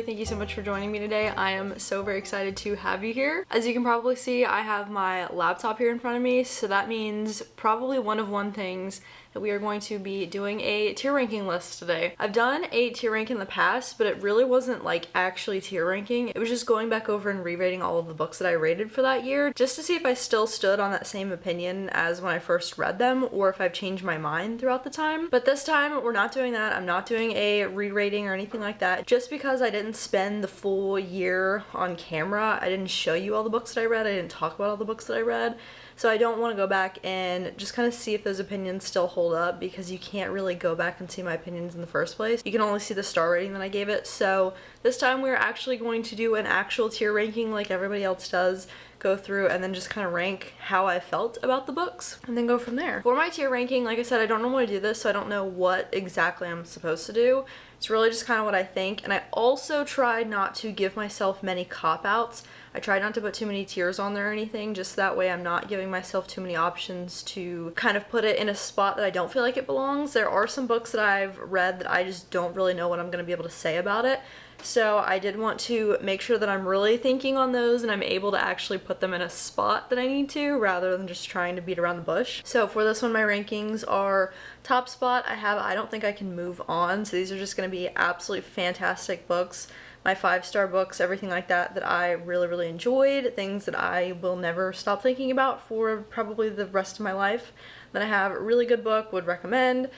everybody. Thank you so much for joining me today. I am so very excited to have you here. As you can probably see, I have my laptop here in front of me, so that means probably one things that we are going to be doing a tier ranking list today. I've done a tier rank in the past, but it really wasn't like actually tier ranking. It was just going back over and rereading all of the books that I rated for that year, just to see if I still stood on that same opinion as when I first read them, or if I've changed my mind throughout the time. But this time, we're not doing that. I'm not doing a re-rating or anything like that. Just because I didn't spend the full year on camera, I didn't show you all the books that I read, I didn't talk about all the books that I read. So I don't want to go back and just kind of see if those opinions still hold up, because you can't really go back and see my opinions in the first place. You can only see the star rating that I gave it. So this time we're actually going to do an actual tier ranking like everybody else does. Go through and then just kind of rank how I felt about the books and then go from there. For my tier ranking, like I said, I don't normally do this, so I don't know what exactly I'm supposed to do. It's really just kind of what I think, and I also tried not to give myself many cop-outs. I tried not to put too many tiers on there or anything, just that way I'm not giving myself too many options to kind of put it in a spot that I don't feel like it belongs. There are some books that I've read that I just don't really know what I'm going to be able to say about it. So I did want to make sure that I'm really thinking on those and I'm able to actually put them in a spot that I need to, rather than just trying to beat around the bush. So for this one, my rankings are top spot, I have I Don't Think I Can Move On. So these are just going to be absolutely fantastic books. My 5-star books, everything like that, that I really enjoyed, things that I will never stop thinking about for probably the rest of my life. Then I have a really good book, would recommend.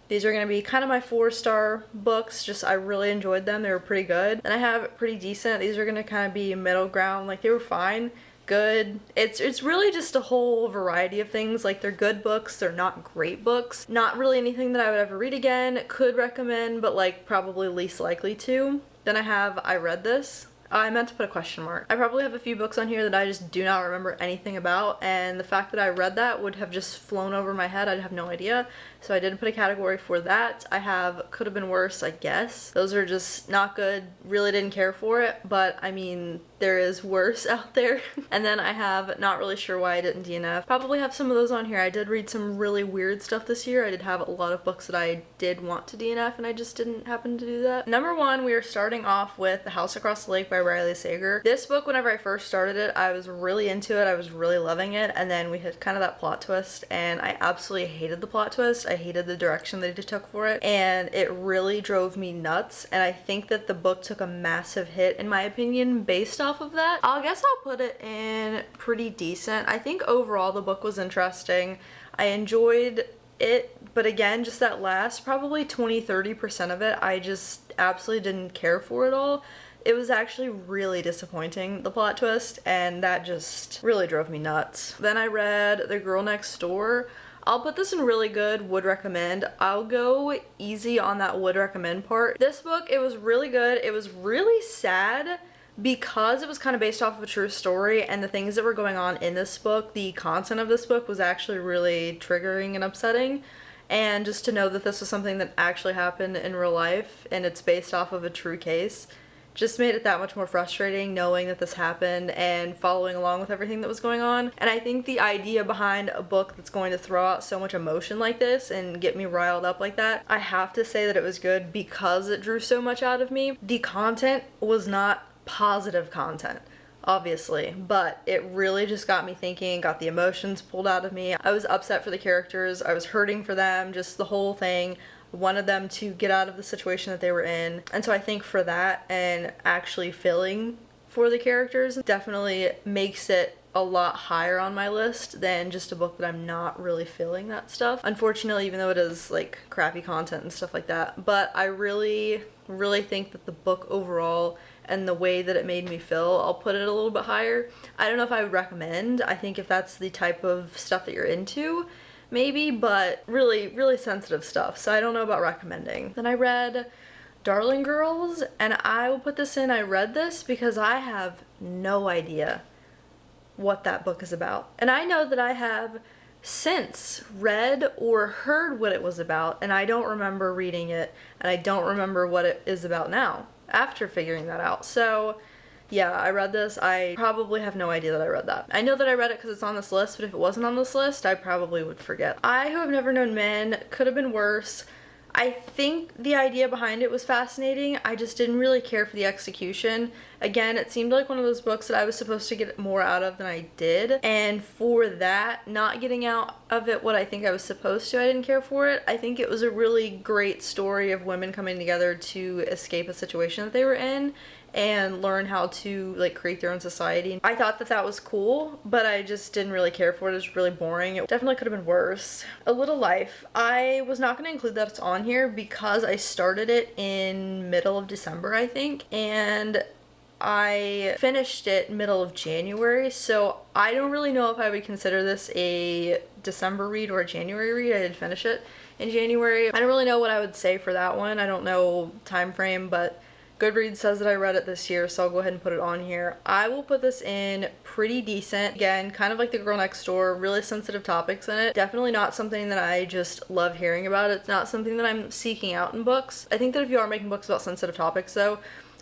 These are going to be kind of my 4-star books, just I really enjoyed them, they were pretty good. And I have pretty decent, these are going to kind of be middle ground, like they were fine, good. It's really just a whole variety of things, like they're good books, they're not great books. Not really anything that I would ever read again, could recommend, but like probably least likely to. Then I have I Read This. I meant to put a question mark. I probably have a few books on here that I just do not remember anything about, and the fact that I read that would have just flown over my head. I'd have no idea. So I didn't put a category for that. I have Could Have Been Worse, I guess. Those are just not good. Really didn't care for it, but I mean, there is worse out there. And then I have Not Really Sure Why I Didn't DNF. Probably have some of those on here. I did read some really weird stuff this year. I did have a lot of books that I did want to DNF, and I just didn't happen to do that. Number 1, we are starting off with The House Across the Lake by Riley Sager. This book, whenever I first started it, I was really into it. I was really loving it, and then we hit kind of that plot twist, and I absolutely hated the plot twist. I hated the direction that it took for it, and it really drove me nuts, and I think that the book took a massive hit, in my opinion, based off of that. I guess I'll put it in pretty decent. I think overall the book was interesting. I enjoyed it, but again, just that last probably 20-30% of it, I just absolutely didn't care for it all. It was actually really disappointing, the plot twist, and that just really drove me nuts. Then I read The Girl Next Door. I'll put this in really good, would recommend. I'll go easy on that would recommend part. This book, it was really good. It was really sad because it was kind of based off of a true story, and the things that were going on in this book, the content of this book was actually really triggering and upsetting. And just to know that this was something that actually happened in real life and it's based off of a true case just made it that much more frustrating, knowing that this happened and following along with everything that was going on. And I think the idea behind a book that's going to throw out so much emotion like this and get me riled up like that, I have to say that it was good because it drew so much out of me. The content was not positive content, obviously, but it really just got me thinking, got the emotions pulled out of me. I was upset for the characters, I was hurting for them, just the whole thing. Wanted them to get out of the situation that they were in. And so I think for that and actually feeling for the characters definitely makes it a lot higher on my list than just a book that I'm not really feeling that stuff. Unfortunately, even though it is like crappy content and stuff like that, but I really think that the book overall and the way that it made me feel, I'll put it a little bit higher. I don't know if I would recommend. I think if that's the type of stuff that you're into, maybe, but really sensitive stuff, so I don't know about recommending. Then I read Darling Girls, and I will put this in I read this because I have no idea what that book is about. And I know that I have since read or heard what it was about, and I don't remember reading it, and I don't remember what it is about now after figuring that out. So yeah, I read this. I probably have no idea that I read that. I know that I read it because it's on this list, but if it wasn't on this list, I probably would forget. I Who Have Never Known Men, Could Have Been Worse. I think the idea behind it was fascinating. I just didn't really care for the execution. Again, it seemed like one of those books that I was supposed to get more out of than I did. And for that, not getting out of it what I think I was supposed to, I didn't care for it. I think it was a really great story of women coming together to escape a situation that they were in and learn how to like create their own society. I thought that that was cool, but I just didn't really care for it. It was really boring. It definitely could have been worse. A Little Life. I was not going to include that it's on here because I started it in middle of December, I think, and I finished it middle of January, so I don't really know if I would consider this a December read or a January read. I did finish it in January. I don't really know what I would say for that one. I don't know time frame, but Goodreads says that I read it this year, so I'll go ahead and put it on here. I will put this in pretty decent. Again, kind of like The Girl Next Door, really sensitive topics in it. Definitely not something that I just love hearing about. It's not something that I'm seeking out in books. I think that if you are making books about sensitive topics though,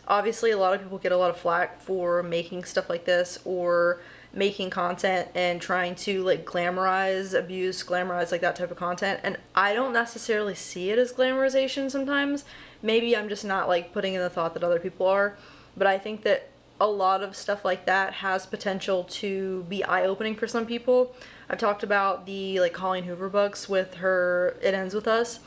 obviously a lot of people get a lot of flack for making stuff like this or making content and trying to like glamorize abuse, glamorize like that type of content, and I don't necessarily see it as glamorization sometimes. Maybe I'm just not like putting in the thought that other people are, but I think that a lot of stuff like that has potential to be eye-opening for some people. I've talked about the like Colleen Hoover books with her It Ends With Us,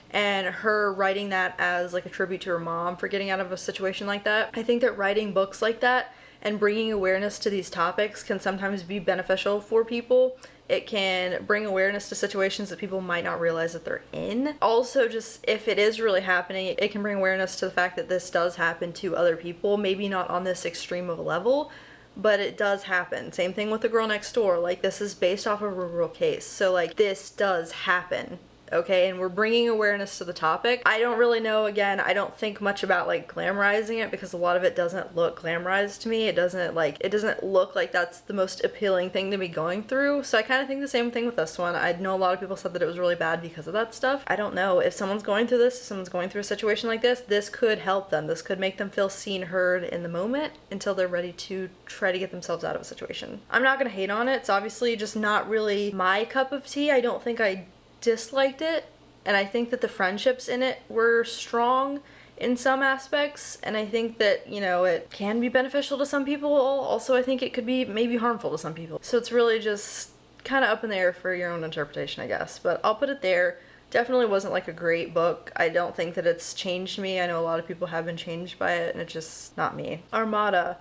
and her writing that as like a tribute to her mom for getting out of a situation like that. I think that writing books like that and bringing awareness to these topics can sometimes be beneficial for people. It can bring awareness to situations that people might not realize that they're in. Also, just if it is really happening, it can bring awareness to the fact that this does happen to other people, maybe not on this extreme of a level, but it does happen. Same thing with The Girl Next Door. Like, this is based off of a real case, so like this does happen. Okay, and we're bringing awareness to the topic. I don't really know, again, I don't think much about like glamorizing it because a lot of it doesn't look glamorized to me. It doesn't look like that's the most appealing thing to be going through. So I kind of think the same thing with this one. I know a lot of people said that it was really bad because of that stuff. I don't know. If someone's going through this, if someone's going through a situation like this could help them. This could make them feel seen, heard in the moment until they're ready to try to get themselves out of a situation. I'm not gonna hate on it. It's obviously just not really my cup of tea. I don't think I disliked it, and I think that the friendships in it were strong in some aspects, and I think that, you know, it can be beneficial to some people. Also, I think it could be maybe harmful to some people. So it's really just kind of up in the air for your own interpretation, I guess. But I'll put it there. Definitely wasn't like a great book. I don't think that it's changed me. I know a lot of people have been changed by it, and it's just not me. Armada.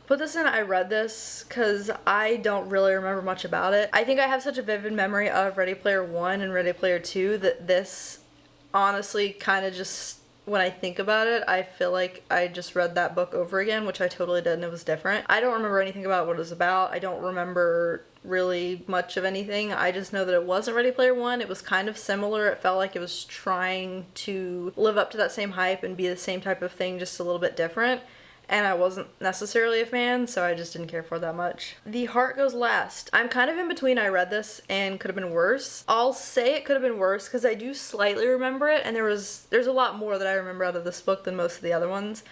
Put this in, I read this because I don't really remember much about it. I think I have such a vivid memory of Ready Player One and Ready Player Two that this honestly kind of just, when I think about it, I feel like I just read that book over again, which I totally did, and it was different. I don't remember anything about what it was about. I don't remember really much of anything. I just know that it wasn't Ready Player One. It was kind of similar. It felt like it was trying to live up to that same hype and be the same type of thing, just a little bit different. And I wasn't necessarily a fan, so I just didn't care for it that much. The Heart Goes Last. I'm kind of in between. I read this and could have been worse. I'll say it could have been worse because I do slightly remember it, and there's a lot more that I remember out of this book than most of the other ones.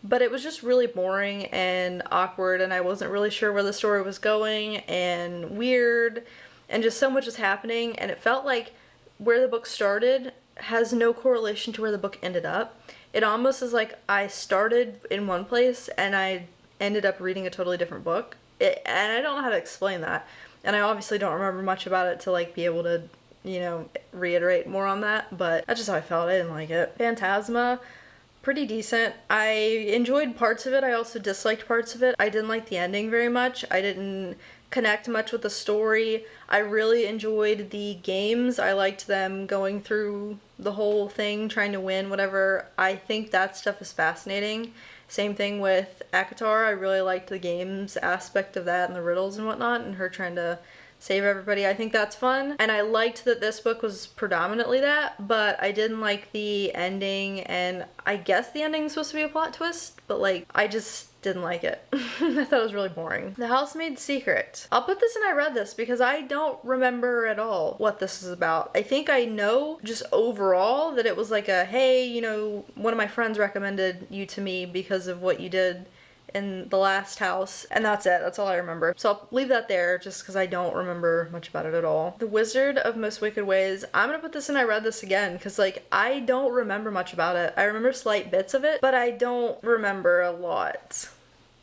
But it was just really boring and awkward, and I wasn't really sure where the story was going, and weird, and just so much was happening, and it felt like where the book started has no correlation to where the book ended up. It almost is like I started in one place and I ended up reading a totally different book. And I don't know how to explain that. And I obviously don't remember much about it to like be able to, you know, reiterate more on that. But that's just how I felt. I didn't like it. Phantasma, pretty decent. I enjoyed parts of it. I also disliked parts of it. I didn't like the ending very much. I didn't connect much with the story. I really enjoyed the games. I liked them going through the whole thing, trying to win, whatever. I think that stuff is fascinating. Same thing with ACOTAR. I really liked the games aspect of that and the riddles and whatnot, and her trying to save everybody. I think that's fun. And I liked that this book was predominantly that, but I didn't like the ending, and I guess the ending is supposed to be a plot twist, but like, I just didn't like it. I thought it was really boring. The Housemaid's Secret. I'll put this in I read this because I don't remember at all what this is about. I think I know just overall that it was like a, hey, you know, one of my friends recommended you to me because of what you did in the last house, and that's it. That's all I remember. So I'll leave that there just because I don't remember much about it at all. The Wizard of Most Wicked Ways, I'm gonna put this in I read this again because like I don't remember much about it. I remember slight bits of it, but I don't remember a lot.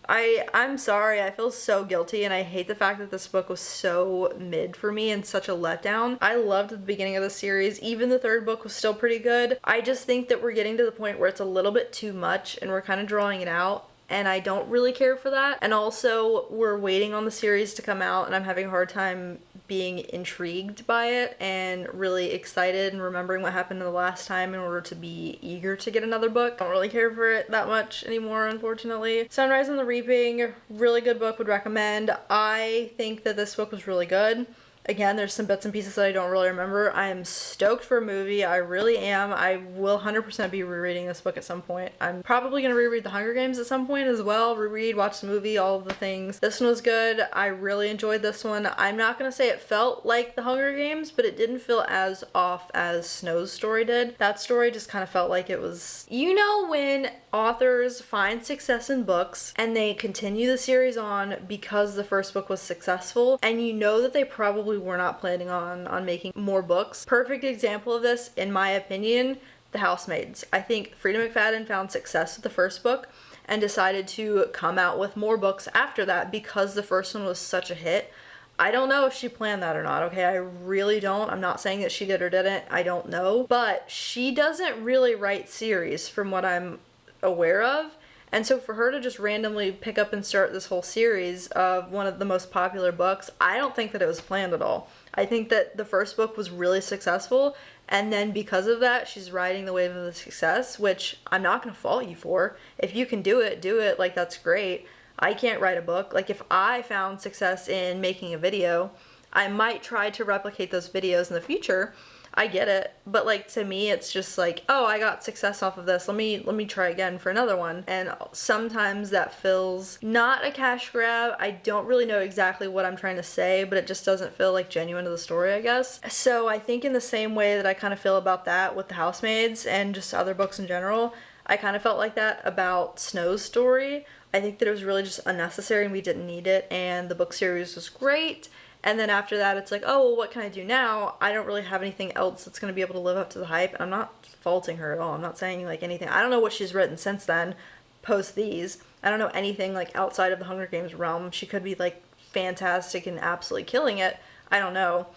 I'm sorry, I feel so guilty, and I hate the fact that this book was so mid for me and such a letdown. I loved the beginning of the series. Even the third book was still pretty good. I just think that we're getting to the point where it's a little bit too much and we're kind of drawing it out, and I don't really care for that. And also, we're waiting on the series to come out, and I'm having a hard time being intrigued by it and really excited and remembering what happened the last time in order to be eager to get another book. I don't really care for it that much anymore, unfortunately. Sunrise on the Reaping, really good book, would recommend. I think that this book was really good. Again, there's some bits and pieces that I don't really remember. I am stoked for a movie. I really am. I will 100% be rereading this book at some point. I'm probably going to reread The Hunger Games at some point as well. Reread, watch the movie, all of the things. This one was good. I really enjoyed this one. I'm not going to say it felt like The Hunger Games, but it didn't feel as off as Snow's story did. That story just kind of felt like it was, you know, when authors find success in books and they continue the series on because the first book was successful, and you know that they probably were not planning on making more books. Perfect example of this, in my opinion, The Housemaids. I think Frida McFadden found success with the first book and decided to come out with more books after that because the first one was such a hit. I don't know if she planned that or not, okay? I really don't. I'm not saying that she did or didn't. I don't know. But she doesn't really write series from what I'm aware of. And so for her to just randomly pick up and start this whole series of one of the most popular books, I don't think that it was planned at all. I think that the first book was really successful, and then because of that, she's riding the wave of the success, which I'm not going to fault you for. If you can do it, like, that's great. I can't write a book. Like, if I found success in making a video, I might try to replicate those videos in the future. I get it, but like to me it's just like, oh, I got success off of this, let me try again for another one. And sometimes that feels not a cash grab. I don't really know exactly what I'm trying to say, but it just doesn't feel like genuine to the story, I guess. So I think in the same way that I kind of feel about that with The Housemaids and just other books in general, I kind of felt like that about Snow's story. I think that it was really just unnecessary and we didn't need it, and the book series was great. And then after that, it's like, oh, well, what can I do now? I don't really have anything else that's going to be able to live up to the hype. And I'm not faulting her at all. I'm not saying, like, anything. I don't know what she's written since then, post these. I don't know anything, like, outside of the Hunger Games realm. She could be, like, fantastic and absolutely killing it. I don't know.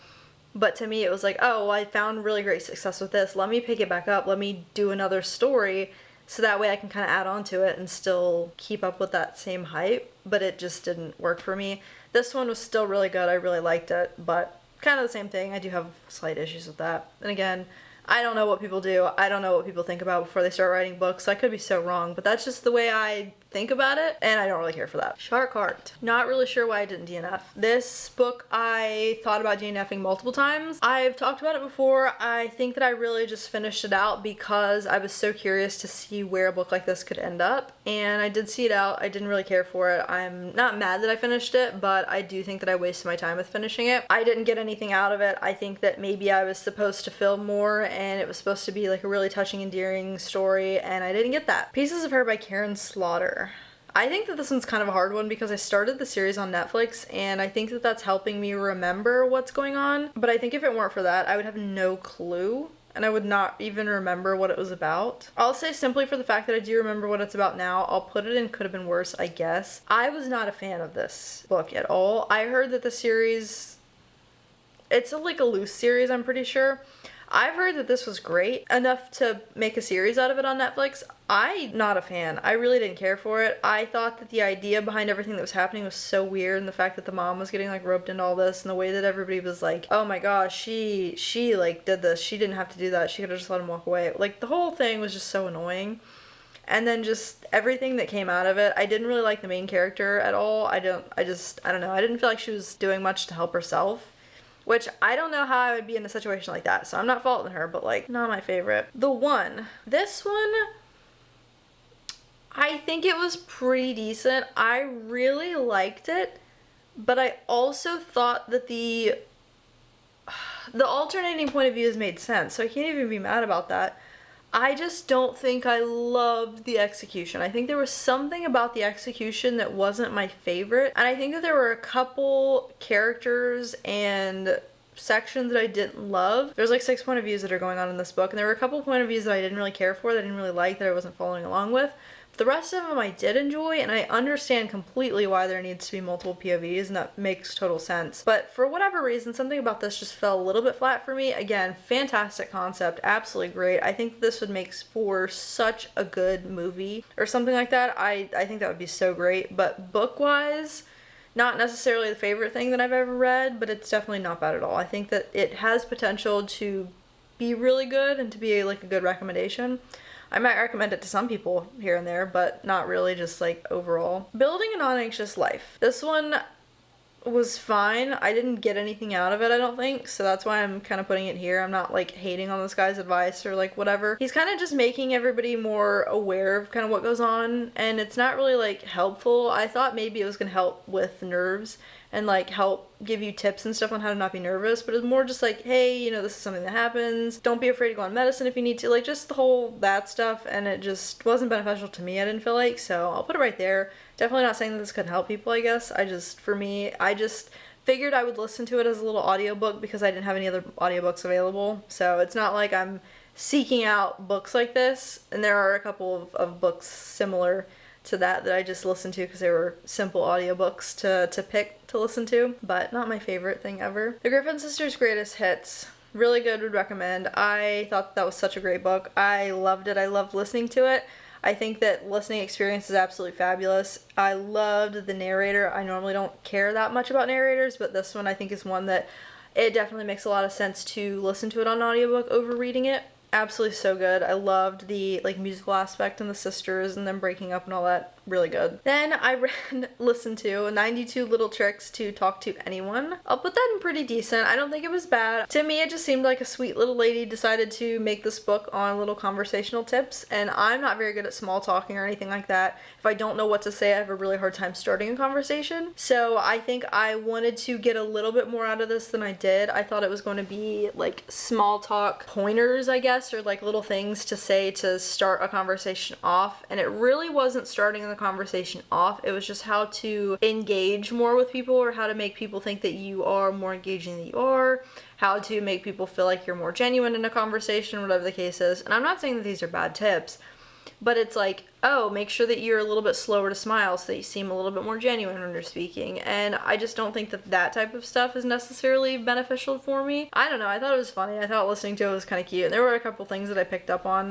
But to me, it was like, oh, well, I found really great success with this. Let me pick it back up. Let me do another story. So that way I can kind of add on to it and still keep up with that same hype. But it just didn't work for me. This one was still really good. I really liked it, but kind of the same thing. I do have slight issues with that. And again, I don't know what people do. I don't know what people think about before they start writing books. I could be so wrong, but that's just the way I think about it, and I don't really care for that. Shark Heart. Not really sure why I didn't DNF. This book I thought about DNFing multiple times. I've talked about it before. I think that I really just finished it out because I was so curious to see where a book like this could end up, and I did see it out. I didn't really care for it. I'm not mad that I finished it, but I do think that I wasted my time with finishing it. I didn't get anything out of it. I think that maybe I was supposed to film more, and it was supposed to be like a really touching, endearing story, and I didn't get that. Pieces of Her by Karen Slaughter. I think that this one's kind of a hard one because I started the series on Netflix, and I think that that's helping me remember what's going on. But I think if it weren't for that, I would have no clue, and I would not even remember what it was about. I'll say simply for the fact that I do remember what it's about now, I'll put it in Could Have Been Worse, I guess. I was not a fan of this book at all. I heard that the series, it's like a loose series, I'm pretty sure. I've heard that this was great enough to make a series out of it on Netflix. I'm not a fan. I really didn't care for it. I thought that the idea behind everything that was happening was so weird, and the fact that the mom was getting like roped into all this, and the way that everybody was like, oh my gosh, she like did this. She didn't have to do that. She could have just let him walk away. Like, the whole thing was just so annoying. And then just everything that came out of it. I didn't really like the main character at all. I don't know. I didn't feel like she was doing much to help herself. Which, I don't know how I would be in a situation like that, so I'm not faulting her, but like, not my favorite. The One. This one, I think it was pretty decent. I really liked it, but I also thought that the alternating point of views made sense, so I can't even be mad about that. I just don't think I loved the execution. I think there was something about the execution that wasn't my favorite. And I think that there were a couple characters and sections that I didn't love. There's like 6 point of views that are going on in this book, and there were a couple point of views that I didn't really care for, that I didn't really like, that I wasn't following along with. The rest of them I did enjoy, and I understand completely why there needs to be multiple POVs, and that makes total sense. But for whatever reason, something about this just fell a little bit flat for me. Again, fantastic concept, absolutely great. I think this would make for such a good movie or something like that. I think that would be so great. But book-wise, not necessarily the favorite thing that I've ever read, but it's definitely not bad at all. I think that it has potential to be really good and to be like a good recommendation. I might recommend it to some people here and there, but not really, just like overall. Building a Non-Anxious Life. This one was fine. I didn't get anything out of it, I don't think, so that's why I'm kind of putting it here. I'm not like hating on this guy's advice or like whatever. He's kind of just making everybody more aware of kind of what goes on, and it's not really like helpful. I thought maybe it was gonna help with nerves and like help give you tips and stuff on how to not be nervous, but it's more just like, hey, you know, this is something that happens, don't be afraid to go on medicine if you need to, like just the whole that stuff, and it just wasn't beneficial to me, I didn't feel like, so I'll put it right there. Definitely not saying that this couldn't help people, I guess. For me, I just figured I would listen to it as a little audiobook because I didn't have any other audiobooks available, so it's not like I'm seeking out books like this, and there are a couple of books similar to that I just listened to because they were simple audiobooks to pick to listen to, but not my favorite thing ever. The Griffin Sisters' Greatest Hits. Really good, would recommend. I thought that was such a great book. I loved it. I loved listening to it. I think that listening experience is absolutely fabulous. I loved the narrator. I normally don't care that much about narrators, but this one I think is one that it definitely makes a lot of sense to listen to it on audiobook over reading it. Absolutely so good. I loved the like musical aspect and the sisters and them breaking up and all that. Really good. Then I listened to 92 Little Tricks to Talk to Anyone. I'll put that in pretty decent. I don't think it was bad. To me, it just seemed like a sweet little lady decided to make this book on little conversational tips, and I'm not very good at small talking or anything like that. If I don't know what to say, I have a really hard time starting a conversation. So I think I wanted to get a little bit more out of this than I did. I thought it was going to be like small talk pointers, I guess, or like little things to say to start a conversation off, and it really wasn't starting the conversation off. It was just how to engage more with people, or how to make people think that you are more engaging than you are, how to make people feel like you're more genuine in a conversation, whatever the case is. And I'm not saying that these are bad tips, but it's like, oh, make sure that you're a little bit slower to smile so that you seem a little bit more genuine when you're speaking. And I just don't think that that type of stuff is necessarily beneficial for me. I don't know, I thought it was funny. I thought listening to it was kind of cute. And there were a couple things that I picked up on,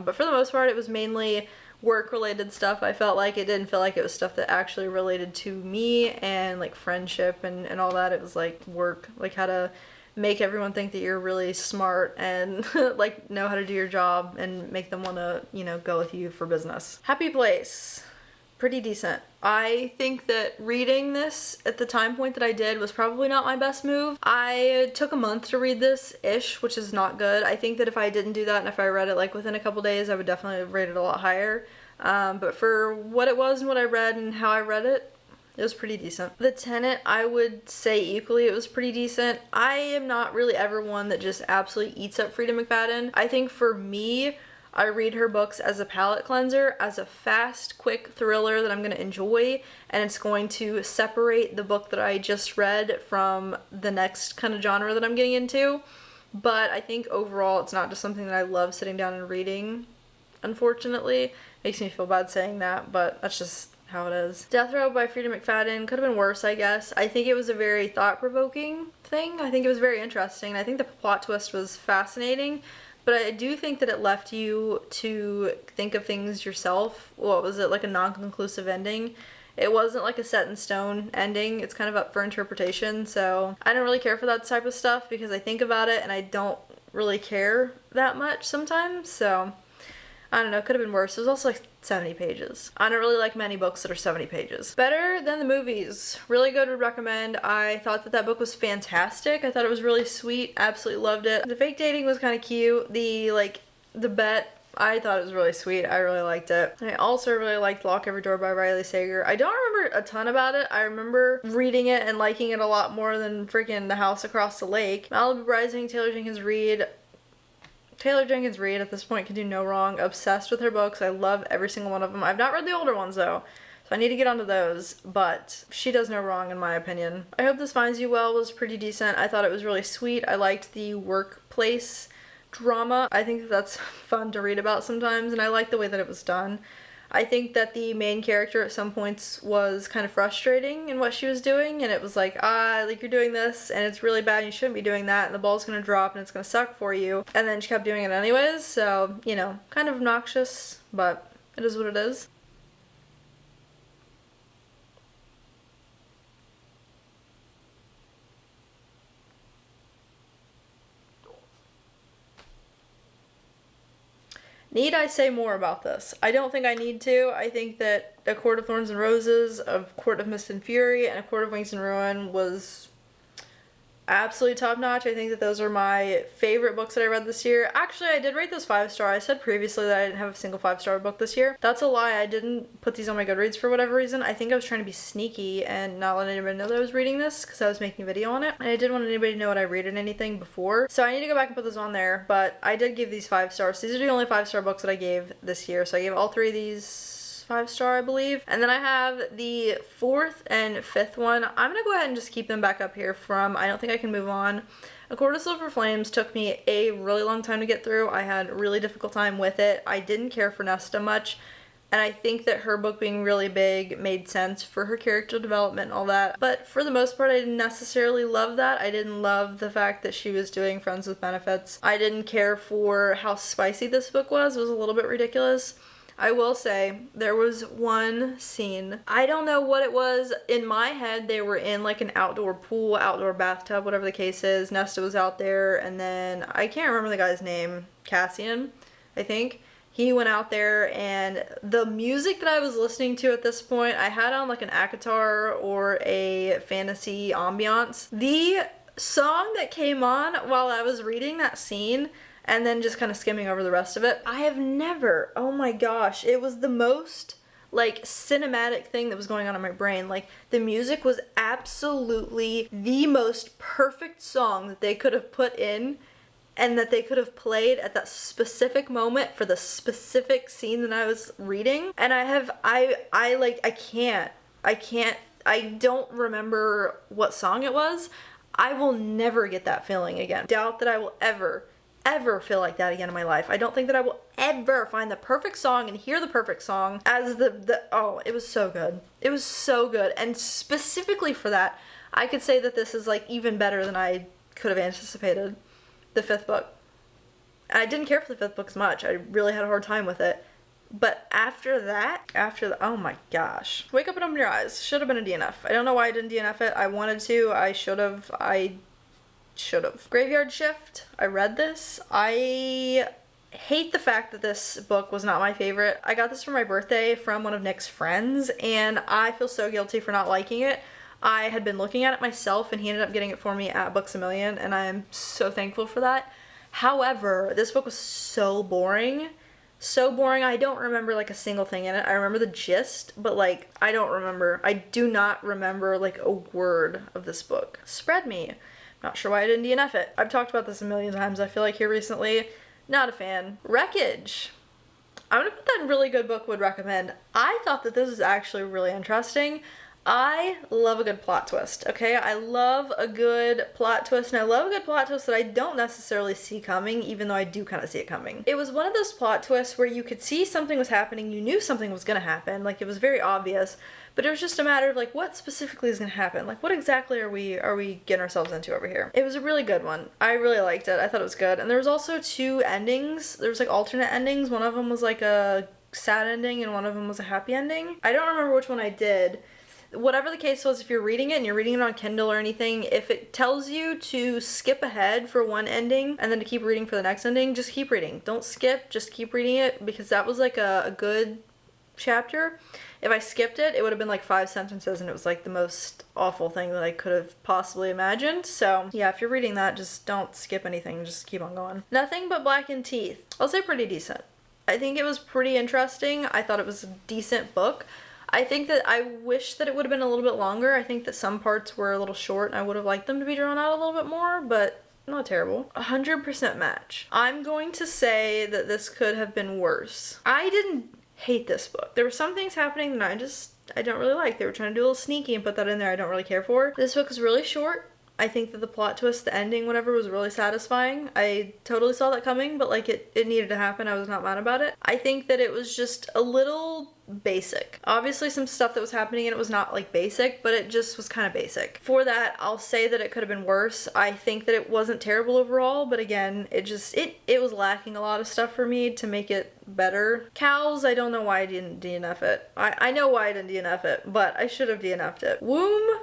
but for the most part, it was mainly work-related stuff. I felt like it didn't feel like it was stuff that actually related to me and like friendship and all that. It was like work, like how to make everyone think that you're really smart and like know how to do your job and make them want to, you know, go with you for business. Happy Place. Pretty decent. I think that reading this at the time point that I did was probably not my best move. I took a month to read this-ish, which is not good. I think that if I didn't do that and if I read it like within a couple days, I would definitely have rated it a lot higher. But for what it was and what I read and how I read it, it was pretty decent. The Tenant, I would say equally, it was pretty decent. I am not really ever one that just absolutely eats up Frida McFadden. I think for me, I read her books as a palate cleanser, as a fast, quick thriller that I'm going to enjoy, and it's going to separate the book that I just read from the next kind of genre that I'm getting into. But I think overall it's not just something that I love sitting down and reading, unfortunately. Makes me feel bad saying that, but that's just how it is. Death Row by Frida McFadden could have been worse, I guess. I think it was a very thought-provoking thing. I think it was very interesting. I think the plot twist was fascinating, but I do think that it left you to think of things yourself. What was it, like a non-conclusive ending? It wasn't like a set-in-stone ending. It's kind of up for interpretation, so I don't really care for that type of stuff because I think about it and I don't really care that much sometimes, so I don't know, it could have been worse. It was also like 70 pages. I don't really like many books that are 70 pages. Better Than the Movies. Really good, would recommend. I thought that that book was fantastic. I thought it was really sweet. Absolutely loved it. The fake dating was kind of cute. The bet, I thought it was really sweet. I really liked it. I also really liked Lock Every Door by Riley Sager. I don't remember a ton about it. I remember reading it and liking it a lot more than freaking The House Across the Lake. Malibu Rising, Taylor Jenkins Reid. Taylor Jenkins Reid at this point can do no wrong. Obsessed with her books. I love every single one of them. I've not read the older ones though, so I need to get onto those, but she does no wrong in my opinion. I Hope This Finds You Well was pretty decent. I thought it was really sweet. I liked the workplace drama. I think that's fun to read about sometimes, and I like the way that it was done. I think that the main character at some points was kind of frustrating in what she was doing, and it was like, like you're doing this and it's really bad and you shouldn't be doing that and the ball's gonna drop and it's gonna suck for you. And then she kept doing it anyways, so, you know, kind of obnoxious, but it is what it is. Need I say more about this? I don't think I need to. I think that A Court of Thorns and Roses, A Court of Mist and Fury, and A Court of Wings and Ruin was absolutely top notch. I think that those are my favorite books that I read this year. Actually, I did rate those 5-star. I said previously that I didn't have a single 5-star book this year. That's a lie. I didn't put these on my Goodreads for whatever reason. I think I was trying to be sneaky and not let anybody know that I was reading this because I was making a video on it. And I didn't want anybody to know what I rated anything before. So I need to go back and put those on there. But I did give these 5 stars. These are the only 5-star books that I gave this year. So I gave all 3 of these 5-star, I believe. And then I have the 4th and 5th one. I'm gonna go ahead and just keep them back up here from I Don't Think I Can Move On. A Court of Silver Flames took me a really long time to get through. I had a really difficult time with it. I didn't care for Nesta much, and I think that her book being really big made sense for her character development and all that. But for the most part, I didn't necessarily love that. I didn't love the fact that she was doing Friends with Benefits. I didn't care for how spicy this book was. It was a little bit ridiculous. I will say, there was one scene, I don't know what it was, in my head they were in like an outdoor pool, outdoor bathtub, whatever the case is. Nesta was out there, and then, I can't remember the guy's name, Cassian, I think. He went out there, and the music that I was listening to at this point, I had on like an ACOTAR or a fantasy ambiance. The song that came on while I was reading that scene, and then just kind of skimming over the rest of it, I have never, oh my gosh, it was the most like cinematic thing that was going on in my brain. Like the music was absolutely the most perfect song that they could have put in and that they could have played at that specific moment for the specific scene that I was reading. And I don't remember what song it was. I will never get that feeling again. Doubt that I will ever feel like that again in my life. I don't think that I will ever find the perfect song and hear the perfect song as oh, it was so good. It was so good. And specifically for that, I could say that this is like even better than I could have anticipated. The 5th book. And I didn't care for the 5th book as much. I really had a hard time with it. But after that, oh my gosh. Wake Up and Open Your Eyes. Should have been a DNF. I don't know why I didn't DNF it. I wanted to. I should have. Graveyard Shift. I read this. I hate the fact that this book was not my favorite. I got this for my birthday from one of Nick's friends, and I feel so guilty for not liking it. I had been looking at it myself, and he ended up getting it for me at Books A Million, and I am so thankful for that. However, this book was so boring. So boring. I don't remember like a single thing in it. I remember the gist, but like I do not remember like a word of this book. Spread Me. Not sure why I didn't DNF it. I've talked about this a million times, I feel like, here recently. Not a fan. Wreckage. I'm gonna put that in really good book, would recommend. I thought that this was actually really interesting. I love a good plot twist, okay? I love a good plot twist, and I love a good plot twist that I don't necessarily see coming, even though I do kind of see it coming. It was one of those plot twists where you could see something was happening, you knew something was gonna happen, like it was very obvious, but it was just a matter of like, what specifically is gonna happen? Like, what exactly are we getting ourselves into over here? It was a really good one. I really liked it. I thought it was good. And there was also 2 endings. There was like alternate endings. One of them was like a sad ending, and one of them was a happy ending. I don't remember which one I did. Whatever the case was, if you're reading it and you're reading it on Kindle or anything, if it tells you to skip ahead for one ending and then to keep reading for the next ending, just keep reading. Don't skip, just keep reading it, because that was like a good chapter. If I skipped it, it would have been like 5 sentences, and it was like the most awful thing that I could have possibly imagined. So yeah, if you're reading that, just don't skip anything, just keep on going. Nothing But Blackened Teeth. I'll say pretty decent. I think it was pretty interesting. I thought it was a decent book. I think that I wish that it would have been a little bit longer. I think that some parts were a little short, and I would have liked them to be drawn out a little bit more, but not terrible. 100% match. I'm going to say that this could have been worse. I didn't hate this book. There were some things happening that I don't really like. They were trying to do a little sneaky and put that in there I don't really care for. This book is really short. I think that the plot twist, the ending, whatever, was really satisfying. I totally saw that coming, but like it needed to happen. I was not mad about it. I think that it was just a little basic. Obviously some stuff that was happening and it was not like basic, but it just was kind of basic. For that, I'll say that it could have been worse. I think that it wasn't terrible overall, but again, it was lacking a lot of stuff for me to make it better. Cows, I don't know why I didn't DNF it. I know why I didn't DNF it, but I should have DNF'd it. Womb,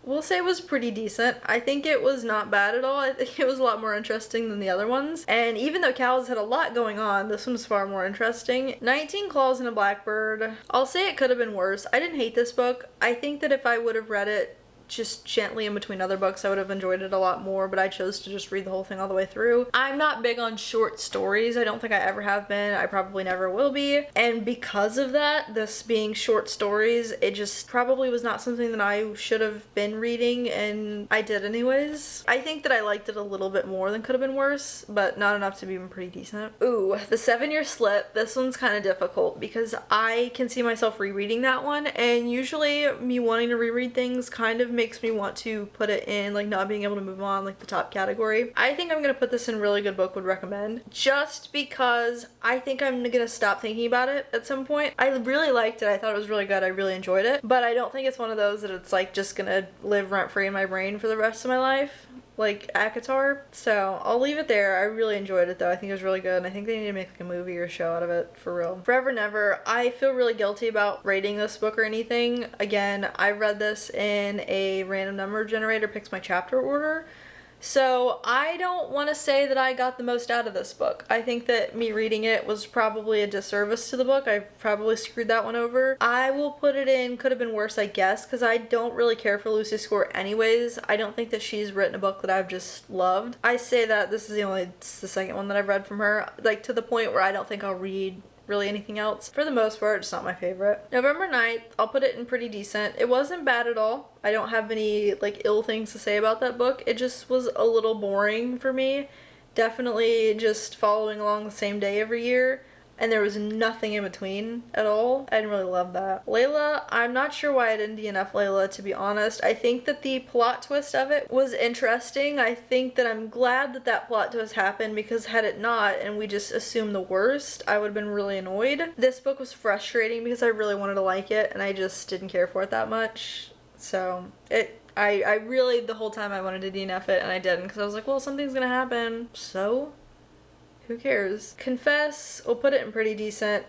we'll say it was pretty decent. I think it was not bad at all. I think it was a lot more interesting than the other ones. And even though Cows had a lot going on, this one was far more interesting. 19 Claws and a Blackbird. I'll say it could have been worse. I didn't hate this book. I think that if I would have read it just gently in between other books, I would have enjoyed it a lot more, but I chose to just read the whole thing all the way through. I'm not big on short stories. I don't think I ever have been. I probably never will be. And because of that, this being short stories, it just probably was not something that I should have been reading, and I did anyways. I think that I liked it a little bit more than could have been worse, but not enough to be even pretty decent. Ooh, The 7-Year Slip. This one's kind of difficult because I can see myself rereading that one, and usually me wanting to reread things kind of makes me want to put it in like not being able to move on, like the top category. I think I'm gonna put this in really good book would recommend, just because I think I'm gonna stop thinking about it at some point. I really liked it. I thought it was really good. I really enjoyed it, but I don't think it's one of those that it's like just gonna live rent free in my brain for the rest of my life like ACOTAR. So I'll leave it there. I really enjoyed it though. I think it was really good, and I think they need to make like a movie or a show out of it for real. Forever Never. I feel really guilty about rating this book or anything. Again, I read this in a random number generator, picks my chapter order. So I don't want to say that I got the most out of this book. I think that me reading it was probably a disservice to the book. I probably screwed that one over. I will put it in could have been worse, I guess, because I don't really care for Lucy Score anyways. I don't think that she's written a book that I've just loved. I say that this is the second one that I've read from her, like to the point where I don't think I'll read really anything else. For the most part, it's not my favorite. November 9th, I'll put it in pretty decent. It wasn't bad at all. I don't have any like ill things to say about that book. It just was a little boring for me. Definitely just following along the same day every year, and there was nothing in between at all. I didn't really love that. Layla, I'm not sure why I didn't DNF Layla, to be honest. I think that the plot twist of it was interesting. I think that I'm glad that that plot twist happened, because had it not and we just assumed the worst, I would have been really annoyed. This book was frustrating because I really wanted to like it and I just didn't care for it that much. So I really, the whole time I wanted to DNF it and I didn't, because I was like, well, something's gonna happen, so who cares? Confess, we'll put it in pretty decent.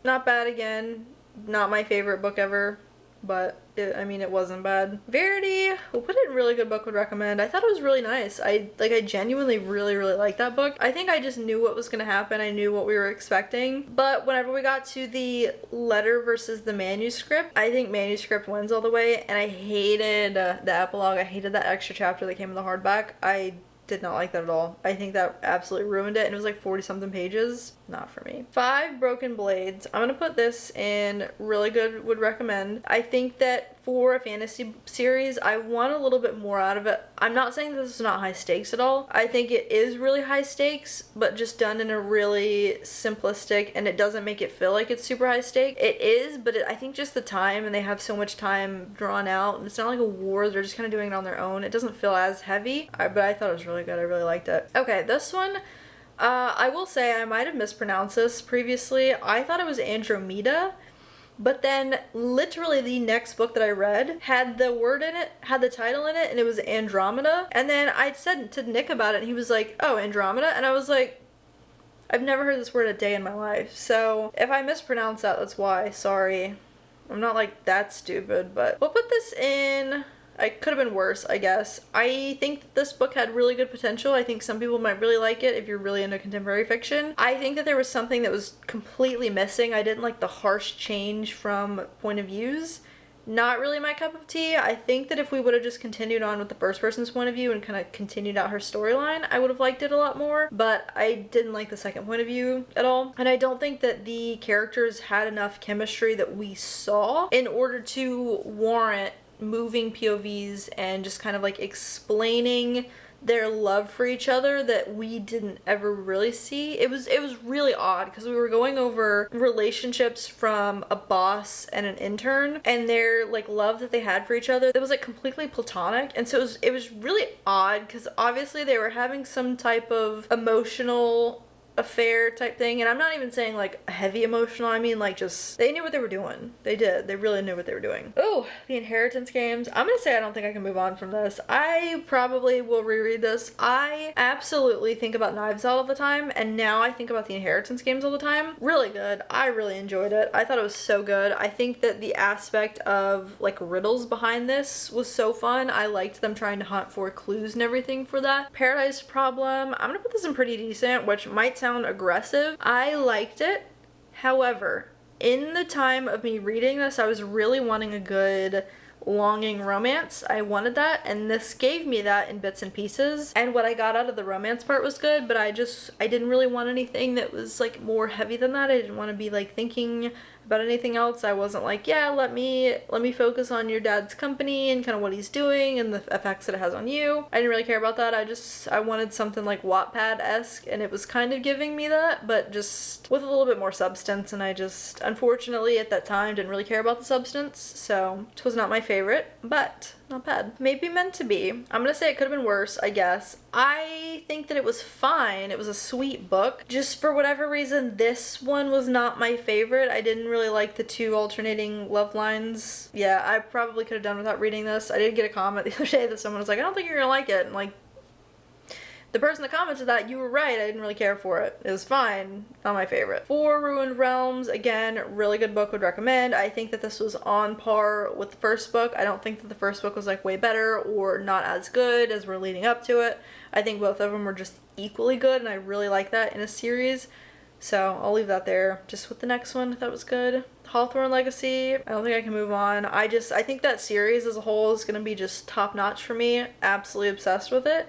Not bad again. Not my favorite book ever, but it wasn't bad. Verity, we'll put it in really good book would recommend. I thought it was really nice. I genuinely really liked that book. I think I just knew what was gonna happen. I knew what we were expecting. But whenever we got to the letter versus the manuscript, I think manuscript wins all the way, and I hated the epilogue. I hated that extra chapter that came in the hardback. I did not like that at all. I think that absolutely ruined it, and it was like 40 something pages. Not for me. 5 Broken Blades. I'm gonna put this in really good would recommend. I think that for a fantasy series, I want a little bit more out of it. I'm not saying this is not high stakes at all. I think it is really high stakes, but just done in a really simplistic, and it doesn't make it feel like it's super high stake. It is, but I think just the time, and they have so much time drawn out, and it's not like a war, they're just kind of doing it on their own. It doesn't feel as heavy, but I thought it was really good. I really liked it. Okay, this one, I will say I might have mispronounced this previously. I thought it was Andromeda, but then literally the next book that I read had the word in it, had the title in it, and it was Andromeda. And then I said to Nick about it, and he was like, oh, Andromeda? And I was like, I've never heard this word a day in my life. So if I mispronounce that, that's why. Sorry. I'm not like that stupid, but we'll put this in. It could have been worse, I guess. I think that this book had really good potential. I think some people might really like it if you're really into contemporary fiction. I think that there was something that was completely missing. I didn't like the harsh change from point of views. Not really my cup of tea. I think that if we would have just continued on with the first person's point of view and kind of continued out her storyline, I would have liked it a lot more, but I didn't like the second point of view at all. And I don't think that the characters had enough chemistry that we saw in order to warrant moving POVs and just kind of like explaining their love for each other that we didn't ever really see. It was really odd because we were going over relationships from a boss and an intern and their like love that they had for each other. It was like completely platonic, and so it was really odd because obviously they were having some type of emotional affair type thing, and I'm not even saying like heavy emotional, I mean like just they knew what they were doing. They really knew what they were doing. Oh, the inheritance games. I'm gonna say I don't think I can move on from this. I probably will reread this. I absolutely think about Knives Out all the time, and now I think about the inheritance games all the time. Really good. I really enjoyed it. I thought it was so good. I think that the aspect of like riddles behind this was so fun. I liked them trying to hunt for clues and everything for that. Paradise Problem, I'm gonna put this in pretty decent, which might sound aggressive. I liked it. However, in the time of me reading this, I was really wanting a good longing romance. I wanted that, and this gave me that in bits and pieces, and what I got out of the romance part was good, but I didn't really want anything that was like more heavy than that. I didn't want to be like thinking about anything else. I wasn't like, yeah, let me focus on your dad's company and kind of what he's doing and the effects that it has on you. I didn't really care about that. I wanted something like Wattpad-esque, and it was kind of giving me that, but just with a little bit more substance, and I just unfortunately at that time didn't really care about the substance, so it was not my favorite, but not bad. Maybe meant to be. I'm gonna say it could have been worse, I guess. I think that it was fine. It was a sweet book. Just for whatever reason, this one was not my favorite. I didn't really like the two alternating love lines. Yeah, I probably could have done without reading this. I did get a comment the other day that someone was like, I don't think you're gonna like it. And like, the person that commented that, you were right, I didn't really care for it. It was fine, not my favorite. For Ruined Realms, again, really good book, would recommend. I think that this was on par with the first book. I don't think that the first book was like way better or not as good as we're leading up to it. I think both of them were just equally good, and I really like that in a series. So I'll leave that there. Just with the next one, that was good. Hawthorne Legacy, I don't think I can move on. I think that series as a whole is gonna be just top notch for me. Absolutely obsessed with it.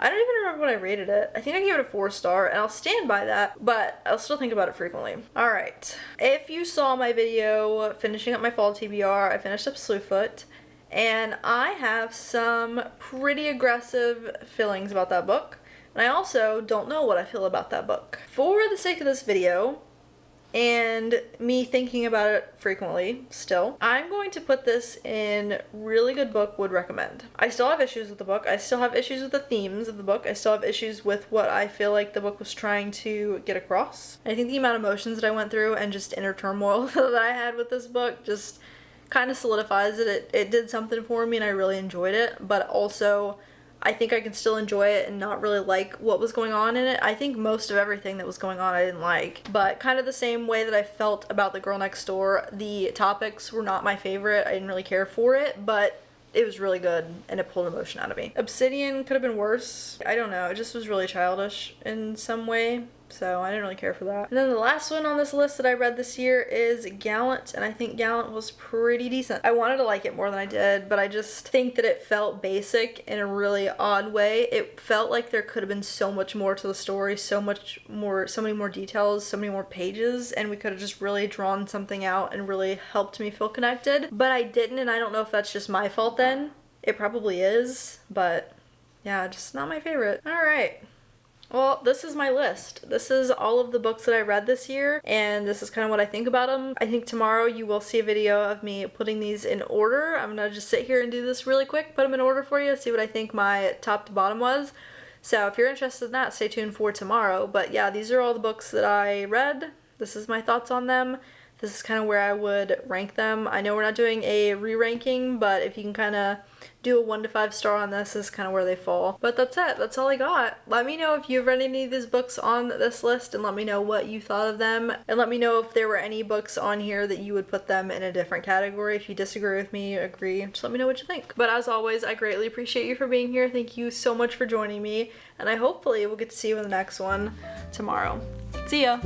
I don't even remember what I rated it. I think I gave it a 4-star, and I'll stand by that, but I'll still think about it frequently. Alright, if you saw my video finishing up my fall TBR, I finished up Slewfoot, and I have some pretty aggressive feelings about that book, and I also don't know what I feel about that book. For the sake of this video, and me thinking about it frequently still, I'm going to put this in really good book, would recommend. I still have issues with the book. I still have issues with the themes of the book. I still have issues with what I feel like the book was trying to get across. I think the amount of emotions that I went through and just inner turmoil that I had with this book just kind of solidifies it. It did something for me and I really enjoyed it, but also I think I can still enjoy it and not really like what was going on in it. I think most of everything that was going on I didn't like, but kind of the same way that I felt about The Girl Next Door, the topics were not my favorite. I didn't really care for it, but it was really good and it pulled emotion out of me. Obsidian could have been worse. I don't know, it just was really childish in some way, so I didn't really care for that. And then the last one on this list that I read this year is Gallant, and I think Gallant was pretty decent. I wanted to like it more than I did, but I just think that it felt basic in a really odd way. It felt like there could have been so much more to the story, so many more details, so many more pages, and we could have just really drawn something out and really helped me feel connected. But I didn't, and I don't know if that's just my fault then. It probably is, but yeah, just not my favorite. All right. Well, this is my list. This is all of the books that I read this year, and this is kind of what I think about them. I think tomorrow you will see a video of me putting these in order. I'm gonna just sit here and do this really quick, put them in order for you, see what I think my top to bottom was. So if you're interested in that, stay tuned for tomorrow. But yeah, these are all the books that I read. This is my thoughts on them. This is kind of where I would rank them. I know we're not doing a re-ranking, but if you can kind of do a 1 to 5 star on this, is kind of where they fall. But that's it. That's all I got. Let me know if you've read any of these books on this list, and let me know what you thought of them. And let me know if there were any books on here that you would put them in a different category. If you disagree with me, agree, just let me know what you think. But as always, I greatly appreciate you for being here. Thank you so much for joining me, and I hopefully will get to see you in the next one tomorrow. See ya!